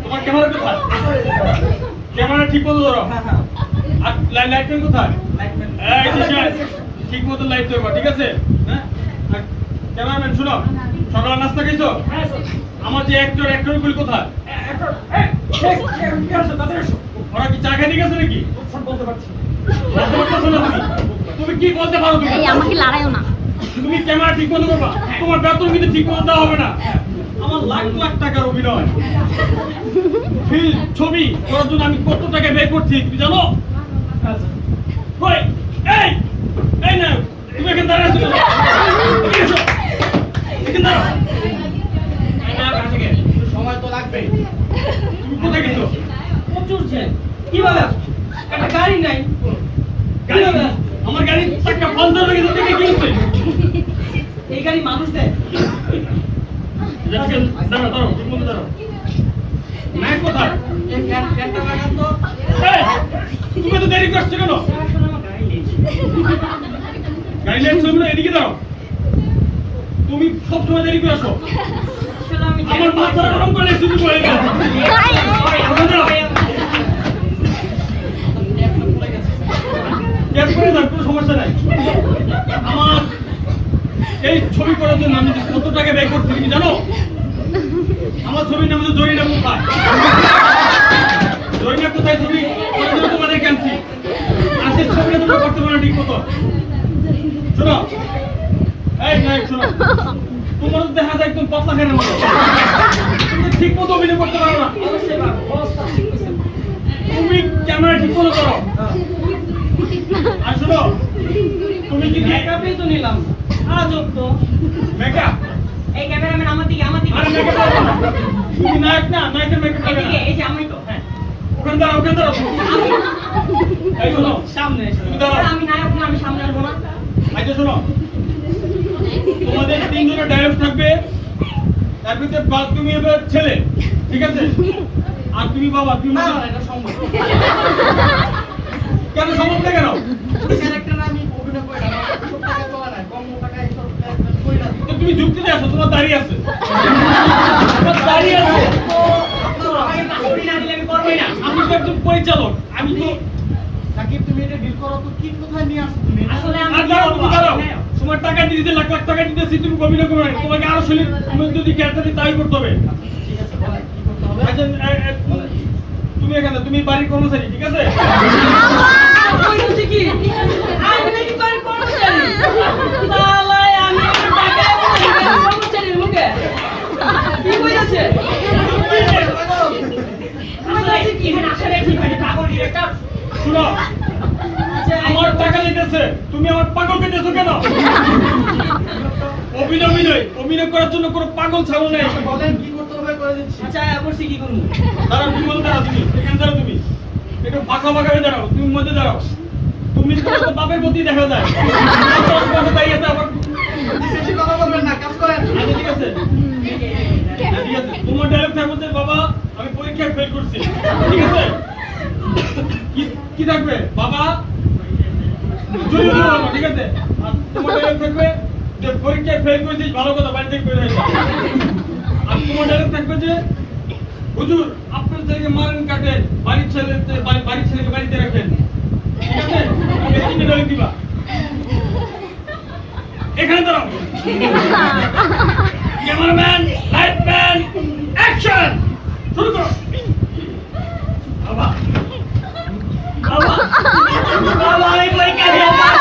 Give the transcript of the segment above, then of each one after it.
তোমার ক্যামেরা কোথায়? ক্যামেরা ঠিক মতো ধরো। আর লাইটম্যান কোথায়? এই দিশান ঠিক মতো লাইট ধরবা, ঠিক আছে? হ্যাঁ, আর ক্যামেরাম্যান শুনো, সকালে নাস্তা খাইছো? আমার যে অ্যাক্টর গুলি কোথায়? ওরা কি চা খাইতে গেছে নাকি? বলতে পারছো না তুমি কি বলতে পারো? তুমি আমাকে লড়াইও না। তুমি ক্যামেরা ঠিক মতো করবা, তোমার বেতন কিন্তু ঠিক মতো দেওয়া হবে না। আমার লাখ লাখ টাকার অভিনয়, ফিল্ম ছবি করার জন্য আমি কত টাকা ব্যয় করছি তুমি জানো? এই এই না তুমি এখানে দাঁড়িয়ে আছো, এখানে দাঁড়াও। সময় তো লাগবে। তুমি কোথায় গেছো? প্রচুর জ্যাম। কিভাবে আসছো? একটা গাড়ি নাই। আমার গাড়ি চাকা পাঞ্চার হয়ে গেছে, দেখে কি হচ্ছে? এই গাড়ি মানুষ দেয়। দাঁড়াও দাঁড়াও, ঠিক মতো দাঁড়াও। নায়ক কোথায়? একটা বাগান তো। তুমি তো দেরি করছো কেন? গাড়ি লেটছো না, এদিকে দাঁড়াও। তুমি সবসময় দেরি করে আসো। আমার মাথা গরম করে শুরু করে গেল। কোনো সমস্যা নাই। আমার এই ছবি করার জন্য আমি কত টাকা ব্যয় করছি তুমি জানো? আমার ছবির নাম হচ্ছে জরিনা কোথায়? জরিনা কোথায় ছবি তোমাদের ক্যান্সি আজকের ছবিটা তোমরা করতে পারো ঠিক মতো। শোনো, এই নায়ক শোনো, তোমার তো দেখা যায় একদম পাতলা খেয়ে মতো, তুমি ঠিক মতো অভিনয় করতে পারো না। তুমি ক্যামেরা ঠিক মতো করো। আর শোনো, তুমি কি মেকআপই তো নিলাম। আজব তো। মেকআপ? এই ক্যামেরাম্যান আমার দিকে। আরে মেকআপ করো না। তুমি নায়ক না, নায়কের মেকআপ করবে না। এই যে আমি তো। হ্যাঁ। ওখানে দাঁড়াও, ওখানে দাঁড়াও। এই শোনো, সামনে এসো। তুমি দাঁড়াও। আমি নায়ক না, আমি সামনে আসবো না। আচ্ছা শোনো, তোমাদের তিনজনের ডায়লগ থাকবে, তার ভিতরে তুমি এবার ছেলে, ঠিক আছে? আর তুমি বাবা, তুমি না, এটা সম্ভব। কেন সম্ভব না কেন? ক্যারেক্টার আমি অভিনয় করি না। সব টাকা তোলা নাই, কম টাকায় সব করি না। তো তুমি যুক্তিতে আসো, তোমার দাঁড়িয়ে আছে, তোমার দাঁড়িয়ে আছে। আমাকে চাকরি না দিলে আমি করবোই না। আমি তো একজন পরিচালক, আমি তো সাকিব, তুমি এটা ডিল করো তো, কি কোথায় নিয়ে আসছো তুমি? আসলে আমি আর দাঁড়াও, তুমি দাঁড়াও। তোমার টাকা দিতে লাখ লাখ টাকা দিতেছি, তুমি অভিনয় করবে না। তোমাকে আরো শরীর যদি ক্যারেক্টার দিই তাই করতে হবে। ঠিক আছে, বলেন কি করতে হবে? আচ্ছা, তুমি এখানে, তুমি বাড়ির কর্মচারী, ঠিক আছে? আমি বলছি কি? আমি নাকি বাড়ির কর্মচারী? শালায়, আমি আমার টাকায় কর্মচারীর মুখে। কি কইতাছে? আসলে কি? আসলে কি? মানে পাগল ডিরেক্টর? শুনো, আমার টাকা দিতেছে, তুমি আমার পাগল পেতেছো কেন? অভিনয় করার জন্য কোনো পাগল ছাগল নেই। বলেন কি করতে হবে, করে দিচ্ছি। আচ্ছা, বলছি কি করব? দাঁড়াও, তুমি মধ্যে দাঁড়াও, তুমি এখানে দাঁড়াও, তুমি একটু ফাঁকা ফাঁকা হয়ে দাঁড়াও, তুমি মধ্যে দাঁড়াও। তুমি তো বাপের প্রতি দেখা যায়, দাঁড়িয়ে আছে আবার। বেশি কথা বলবেন না, কাজ করেন। আচ্ছা, ঠিক আছে, ঠিক আছে। তোমার ডায়লগ থাকবে যে বাবা আমি পরীক্ষায় ফেল করছি, ঠিক আছে? কি থাকবে? বাবা জুড়ে বলবো, ঠিক আছে? আর তোমার ডায়লগ থাকবে যে পরীক্ষায় ফেল করেছিস, ভালো কথা, বাড়ি থেকে বের হয়ে যা। আর তোমার ডায়লগ থাকবে যে হুজুর আপনার ছেলেকে মারেন কাটেন, বাড়ির ছেলেকে বাড়িতে রাখেন, ঠিক আছে? এই তিনটে ডায়লগ দিবা। এখানে দাঁড়াও। Cameraman, lightman, action! শুরু করো। বাবা বাবা বাবা, আমি পরীক্ষা দিয়ে পাস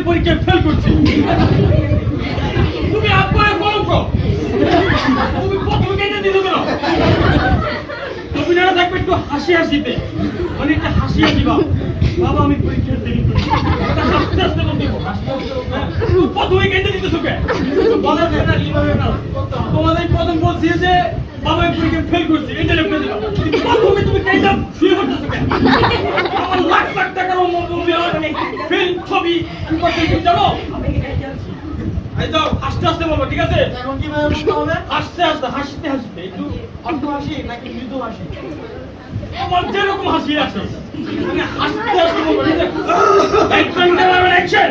পরীক্ষায় ফেল করছি। তুমি আপনার কলঙ্ক, তুমি প্রথম কেটে দিতে কেন? অভিনয়টা থাকবে একটু হাসি হাসিতে, মানে একটা হাসি হাসি ভাব। বাবা আমি পরীক্ষা দেরি করছি এটা আস্তে আস্তে করতে হবে প্রথমে কেটে দিতে সুখে বলা যায় না কিভাবে না তোমাদের প্রথম বলছি যে বাবা আমি পরীক্ষা ফেল করছি এটা লিখে দিবা প্রথমে তুমি কেটে শুয়ে পড়তেছো কেন আমার লাখ লাখ টাকার মুভি ফিল্ম ছবি করতে জানো এই দাও আস্তে আস্তে বলবো ঠিক আছে এখন কিভাবে বলতে হবে? আস্তে আস্তে হাসতে হাসতে একটু অল্প হাসি নাকি মৃদু হাসি? আমার যেরকম হাসি আসে মানে হাসতে হাসতে বলবো ঠিক আছে অ্যাকশন ক্যামেরা অ্যাকশন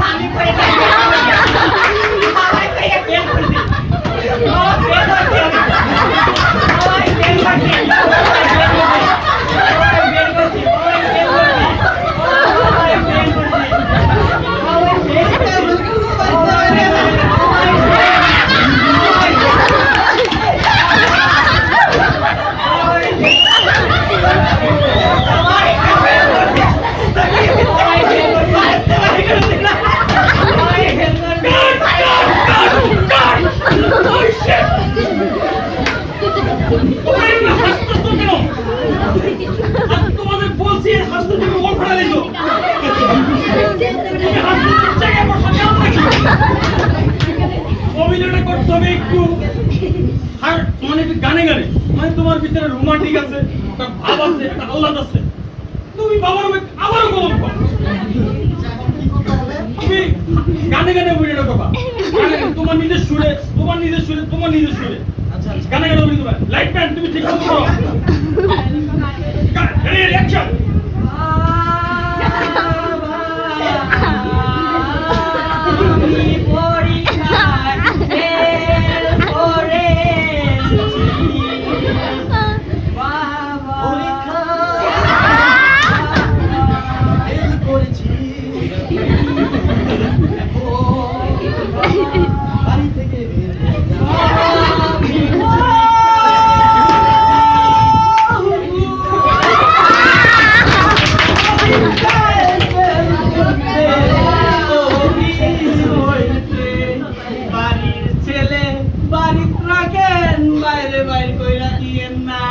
আমি পরীক্ষা ফেল করছি তোমাদের বলছি হাসতে তুমি ওর ফেলে দিছো অভিনয়টা করতে হবে একটু আর মানে একটু গানে গানে মানে তোমার ভিতরে রোমান্টিক আছে একটা ভাব আছে একটা আহ্লাদ আছে তুমি বাবার আবারও গলম করো এখন কি করতে হবে? তুমি গানে গানে অভিনয়টা করবা তোমার নিজের সুরে তোমার নিজের সুরে তোমার নিজের সুরে আচ্ছা গানে গানে অভিনয় করবা লাইট প্যান্ট তুমি ঠিক মতো করো রিঅ্যাকশন বাড়ি থেকে বের হয়ে বাড়ির ছেলে বাড়ির রাখেন বাইরে বাইর কইরা দিয়েন না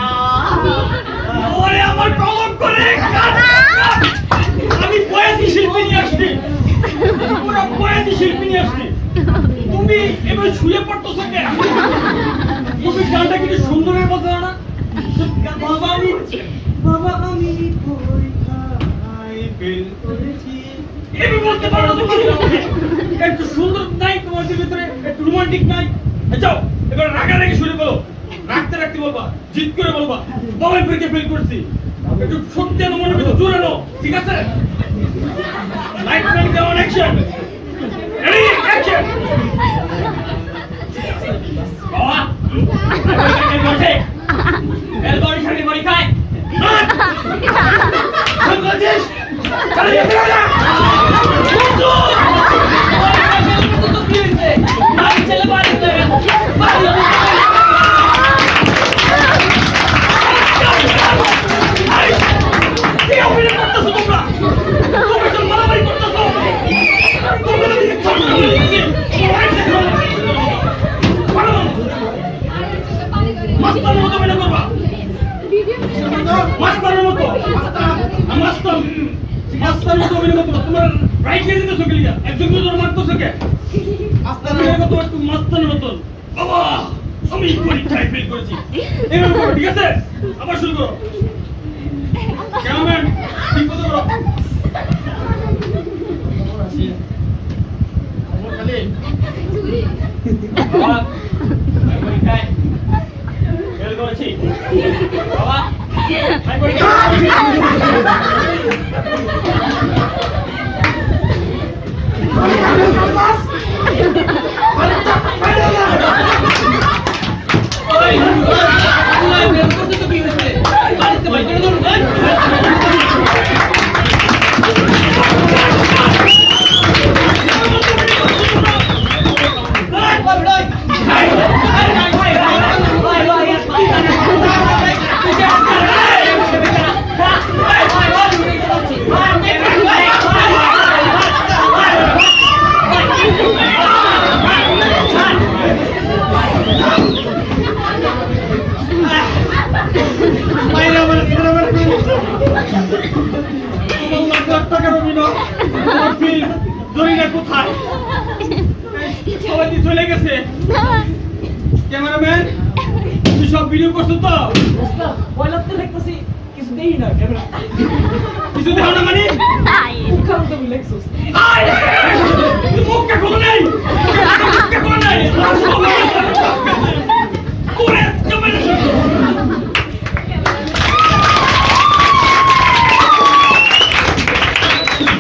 ওরে আমার কলম করে আমি বয়াতি শিল্পী নিয়ে আসছি পুরো বয়াতি শিল্পী নিয়ে আসছি তুমি এবার শুয়ে পড়তেছো কেন তুমি গানটা কিন্তু সুন্দরের মতো না বাবা আমি পরীক্ষায় ফেল করেছি এমনি বলতে পারো না তুমি আমাকে একটু সুন্দর নাই তোমাদের ভিতরে একটু রোমান্টিক নাই যাও এবার রাগারাগি শুরু করো রাখতে রাখতে বলবা জিত করে বলবা বাবা পরীক্ষা ফেল করছি একটু সত্যি মনের ভিতরে জোরে নাও ঠিক আছে লাইট ম্যান কেমন অ্যাকশন রেডি অ্যাকশন বাবা এর বড়ি খালি বড়ি খায় বলছিস চালিয়ে ফেলে না ছেলে বাড়ি আমি পরীক্ষায় ফেল করেছি এভাবে করো ঠিক আছে আবার শুরু করো ক্যামেরাম্যান ঠিক মতো করো বাবা পরীক্ষায় ফেল করেছি বাবা আমি ক্যামেরাম্যান তুমি সব ভিডিও করছো তো পয়লা তো দেখতেছি কিছু দেই না ক্যামেরা কিছু দেখো না মানে মুখখান তো লেখছস মুখটা খোলো নাই মুখটা খোলো নাই